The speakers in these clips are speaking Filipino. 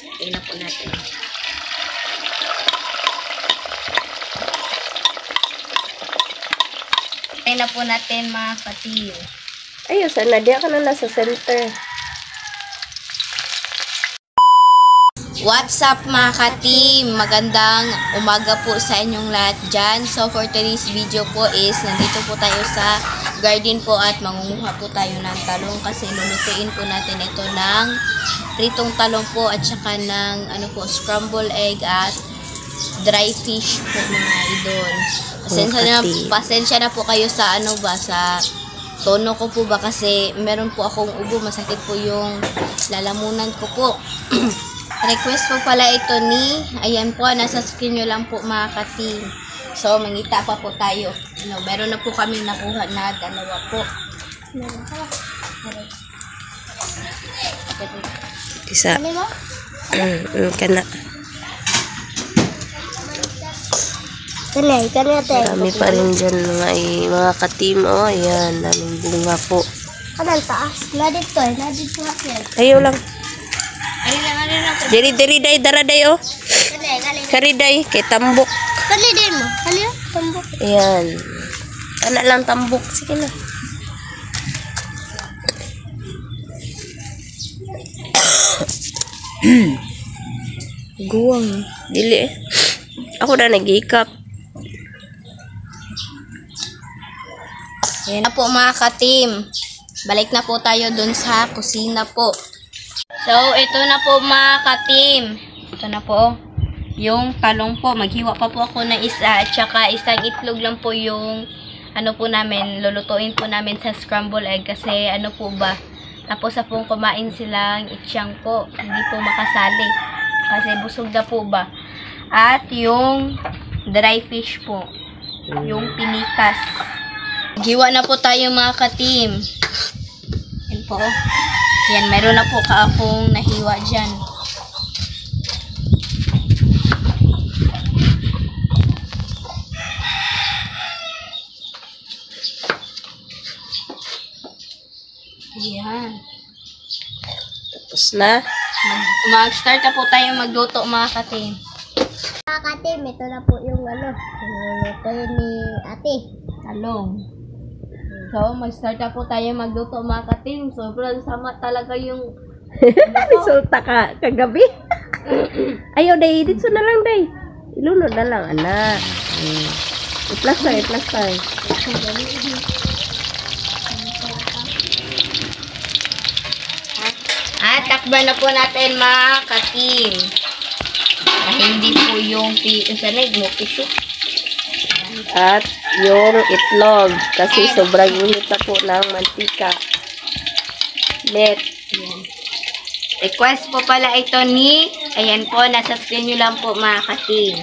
Lagay na po natin. Lagay na po natin mga ka-team. Ayun, sana di ka na nasa center. What's up mga ka-team? Magandang umaga po sa inyong lahat dyan. So for today's video po is nandito po tayo sa garden po at mangunguha po tayo ng talong kasi lulutuin po natin ito ng pritong talong po at saka ng scrambled egg at dry fish po mga idol. Pasensya na po kayo sa sa tono ko po ba kasi meron po akong ubo, masakit po yung lalamunan ko po. Request po pala ito ayan po, nasa screen nyo lang po mga ka-team. So, mangita pa po tayo. Meron na po kami nakuha na dalawa po. Isa. Kana. Marami pa rin dyan mga ka-team. Oh, ayan. Daming bunga po. Kanang taas. Nadito nga. Ayaw lang. Diri day daraday oh. Kariday kay tambok. Kaliday mo. Kaliyo? Tambok. Ayan. Kana lang tambok. Sige na. Guwang. Dili eh. Ako na nag-ikap. Ayan na po mga ka-team. Balik na po tayo dun sa kusina po. So, ito na po mga ka-team. Ito na po. Yung talong po. Maghiwa pa po ako na isa. At saka isang itlog lang po yung po namin. Lulutuin po namin sa scrambled egg. Kasi po ba. Tapos na pong kumain silang itsyang po. Hindi po makasali. Kasi busog na po ba. At yung dry fish po. Yung pinikas. Maghiwa na po tayo mga ka-team. Yan po. Yan, meron na po akong nahiwa dyan. Yan. Tapos na. Mag-start na po tayo magluto mga ka-team. Mga ka-team, ito na po yung niluluto ni ate. Talong. So, mag-start na po tayo magluto mga ka-team. Sobrang sama talaga yung Resulta kagabi. Ayaw, day. Dito na lang, day. Ilunod na lang, anak. I-plus tayo. At takban na po natin mga ka-team. Hindi po yung tissue. At yung itlog. Kasi sobrang init na po ng mantika. Net. Yan. Request po pala ito ayan po, nasa screen nyo lang po mga ka-team.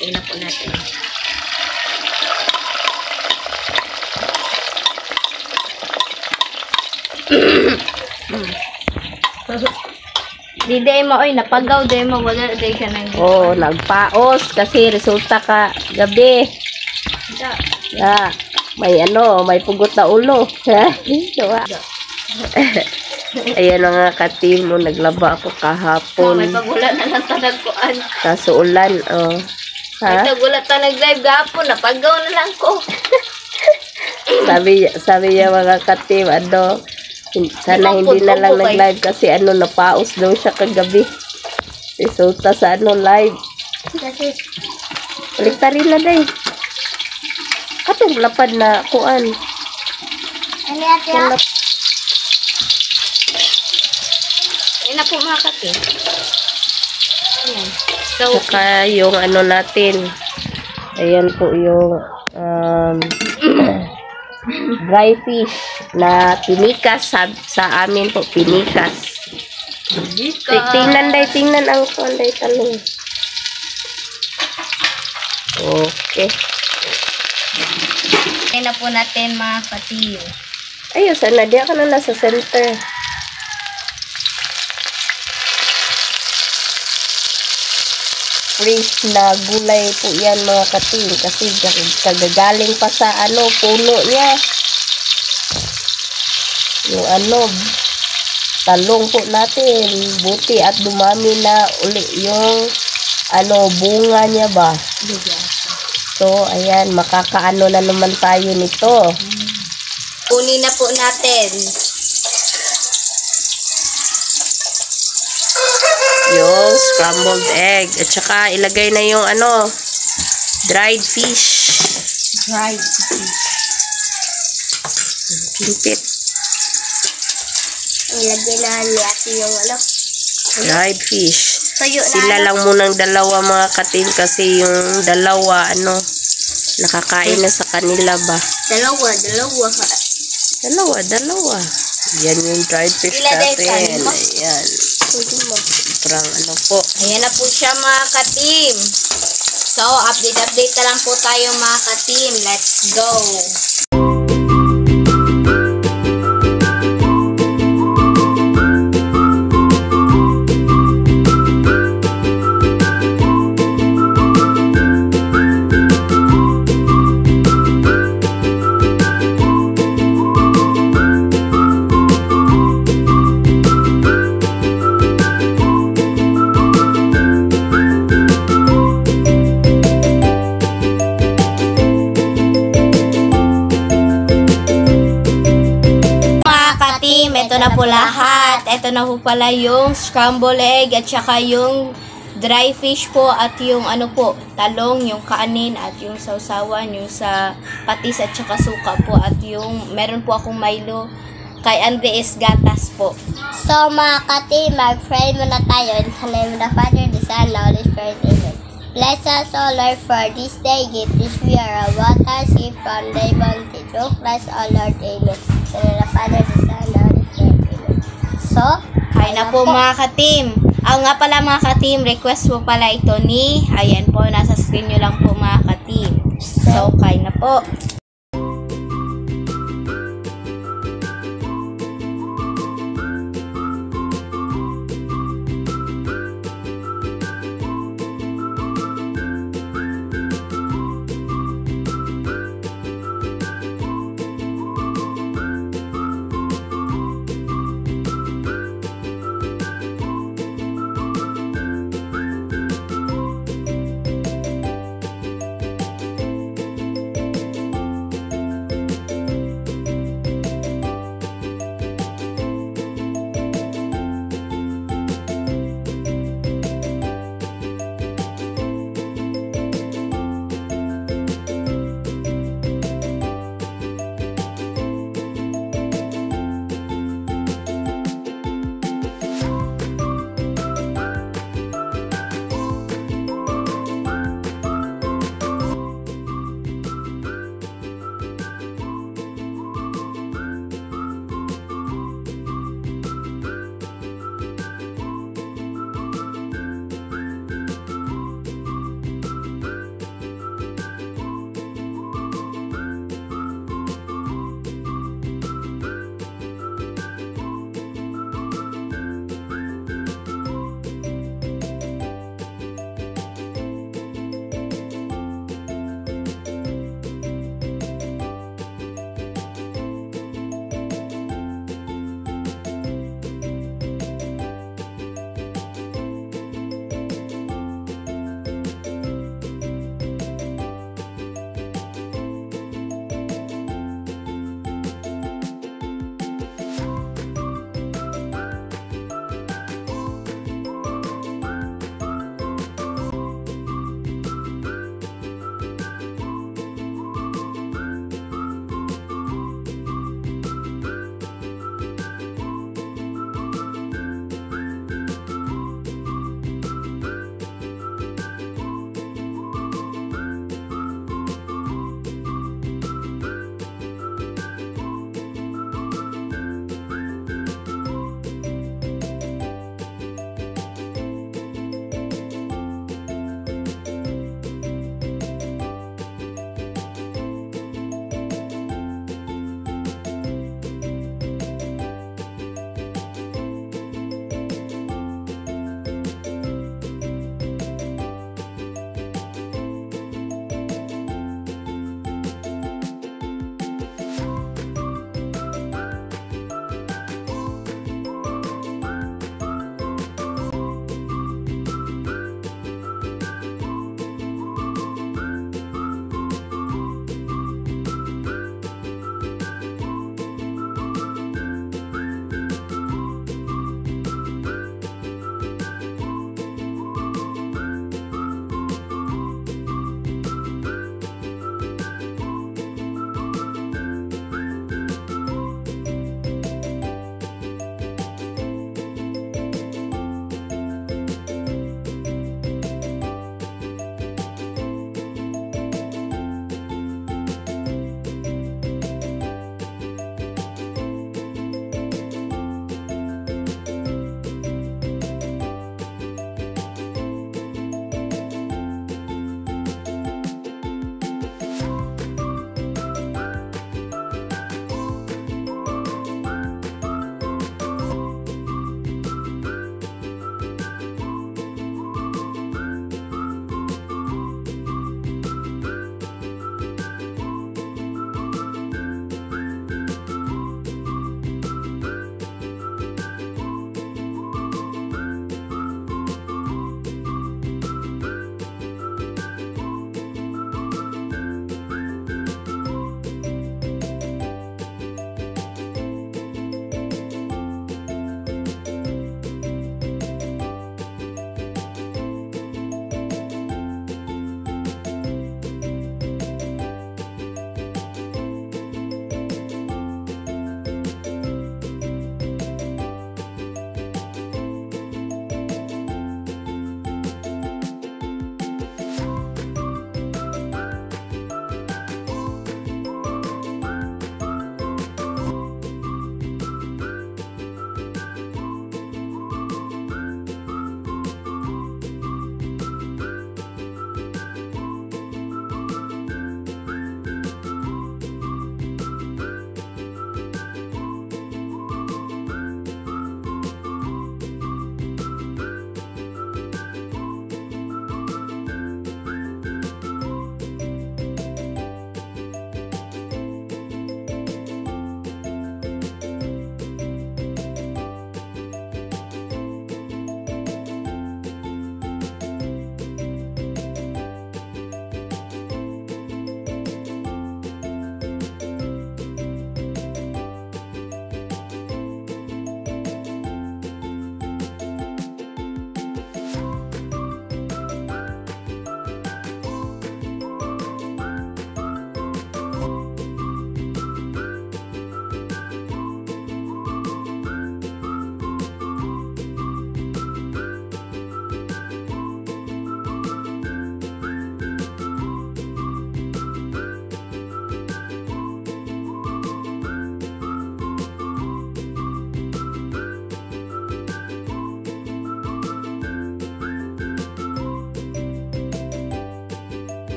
Ayan na po natin. Di day mo, napagaw day mo, wala day ka nang Oo, nagpaos kasi resulta ka gabi. Yeah. May pugot na ulo. Diba? Ayan nga ka-team mo, naglaba ako kahapon. May pagulat na lang tanagkuan. Kaso ulan, oh. May Ha? pagulat na nag-live gahapon, napagaw na lang ko. Sabi niya mga ka-team, sana hindi na lang nag-live kasi napaos daw siya kagabi. Resulta sa live. Kasi, Baliktarin na day. Katong lapad na kuan. ano ate ah? Ayan na po mga ka-team. Ayan. So, Saka yung natin. Ayan po yung dry fish na pinikas sa amin po, pinikas. Tingnan ang kuanday talong. Okay. ayan na po natin mga ka-team. Ayun, sana di ka na nasa center. Fresh na gulay po yan mga ka-team kasi kagagaling pa sa puno niya. Yung talong po natin. Buti at dumami na uli yung bunga niya ba. So, ayan, makakaano na naman tayo nito. Kunin na po natin. Yung scrambled egg. At saka, ilagay na yung dried fish. Right. Limpit. Ilagay na natin yung Dried fish. Tuyo na Sila lang munang dalawa mga katim kasi yung dalawa, nakakain na sa kanila ba? Dalawa. Dalawa. Yan yung dried fish Ilagay natin. pa mo. Ayan. Sobrang po. Ayan na po siya mga katim. So, update na lang po tayo mga katim. Let's go! Ito na po lahat. Ito na po pala yung scrambled egg at saka yung dry fish po at yung talong, yung kanin at yung sausawan, yung sa patis at saka suka po at yung meron po akong Milo kay Andres gatas po. So mga katim, mag-pray muna tayo in the name of the Father, the Son, and the Holy Spirit. Amen. Bless us, O Lord, for this day. Give this we are our water, save from thy bounty. Through Christ, O Lord. Amen. In the name of the Father, the Son, and the Holy Spirit. Amen. So, Kain na po mga katim. Nga pala mga katim, request po pala ito ni, ayan po, nasa screen nyo lang po mga katim. So, kain na po.